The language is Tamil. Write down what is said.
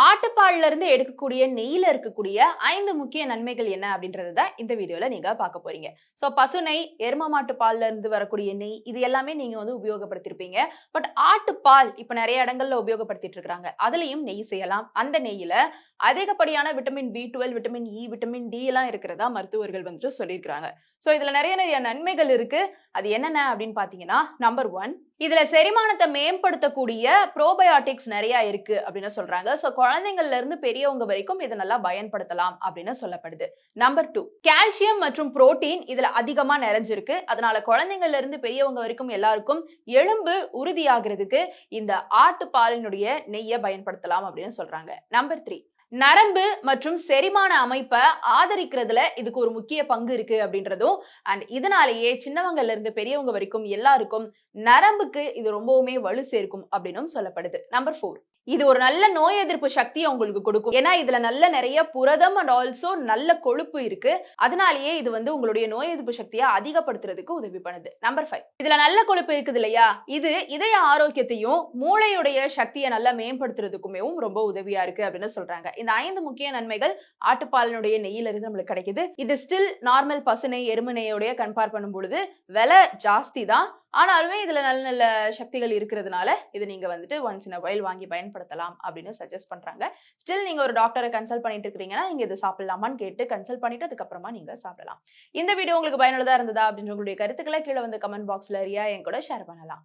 ஆட்டுப்பால்ல இருந்து எடுக்கக்கூடிய நெய்யில இருக்கக்கூடிய 5 முக்கிய நன்மைகள் என்ன அப்படின்றது தான் இந்த வீடியோல நீங்க பார்க்க போறீங்க. பசு நெய், எரும மாட்டு பால்ல இருந்து வரக்கூடிய நெய் இது எல்லாமே நீங்க உபயோகப்படுத்திருப்பீங்க. பட் ஆட்டுப்பால் இப்ப நிறைய இடங்கள்ல உபயோகப்படுத்திட்டு இருக்காங்க. அதுலயும் நெய் செய்யலாம். அந்த நெய்யில அதிகப்படியான vitamin B12, vitamin E, vitamin D எல்லாம் இருக்கிறதா மருத்துவர்கள் சொல்லியிருக்காங்க. இதுல நிறைய நன்மைகள் இருக்கு. அது என்னென்ன அப்படின்னு பாத்தீங்கன்னா, நம்பர் 1 இதுல செரிமானத்தை மேம்படுத்தக்கூடிய ப்ரோபயோட்டிக்ஸ் நிறைய இருக்கு அப்படின்னு சொல்றாங்க. குழந்தைங்கள்ல இருந்து பெரியவங்க வரைக்கும் இதை நல்லா பயன்படுத்தலாம் அப்படின்னு சொல்லப்படுது. நம்பர் 2 கால்சியம் மற்றும் புரோட்டீன் இதுல அதிகமா நிறைஞ்சிருக்கு. அதனால குழந்தைங்கள்ல இருந்து பெரியவங்க வரைக்கும் எல்லாருக்கும் எலும்பு உறுதியாகிறதுக்கு இந்த ஆட்டுப்பாலினுடைய நெய்யை பயன்படுத்தலாம் அப்படின்னு சொல்றாங்க. நம்பர் 3 நரம்பு மற்றும் செரிமான அமைப்பை ஆதரிக்கிறதுல இதுக்கு ஒரு முக்கிய பங்கு இருக்கு அப்படின்றதும் அண்ட் இதனாலேயே சின்னவங்கல இருந்து பெரியவங்க வரைக்கும் எல்லாருக்கும் நரம்புக்கு இது ரொம்பவுமே வலு சேர்க்கும் அப்படின்னும் சொல்லப்படுது. நம்பர் 4 இது ஒரு நல்ல நோய் எதிர்ப்பு சக்தியை உங்களுக்கு கொடுக்கும். ஏன்னா இதுல நிறைய புரதம் அண்ட் ஆல்சோ நல்ல கொழுப்பு இருக்கு. அதனாலேயே இது உங்களுடைய நோய் எதிர்ப்பு சக்தியை அதிகப்படுத்துறதுக்கு உதவி பண்ணுது. நம்பர் 5 இதுல நல்ல கொழுப்பு இருக்குது இல்லையா, இது இதய ஆரோக்கியத்தையும் மூளையுடைய சக்தியை நல்லா மேம்படுத்துறதுக்குமே ரொம்ப உதவியா இருக்கு அப்படின்னு சொல்றாங்க. இந்த 5 முக்கிய நன்மைகள் ஆட்டுப்பாலினுடைய நெய்யில இருந்து நம்மளுக்கு கிடைக்குது. இது ஸ்டில் நார்மல் பசுனை எருமை நெய்யோடைய கம்பேர் பண்ணும் பொழுது விலை ஜாஸ்தி தான். ஆனாலுமே இதுல நல்ல நல்ல சக்திகள் இருக்கிறதுனால இது நீங்க ஒன்ஸ் இன் a while வாங்கி பயன்படுத்தலாம் அப்படின்னு சஜஸ்ட் பண்றாங்க. ஸ்டில் நீங்க ஒரு டாக்டரை கன்சல்ட் பண்ணிட்டு இருக்கீங்கன்னா நீங்க இது சாப்பிடலாமான்னு கேட்டு கன்சல்ட் பண்ணிட்டு அதுக்கப்புறமா நீங்க சாப்பிடலாம். இந்த வீடியோ உங்களுக்கு பயனுள்ளதா இருந்ததா அப்படின்ற உங்களுடைய கருத்துக்களை கீழே கமெண்ட் பாக்ஸ்ல என் கூட ஷேர் பண்ணலாம்.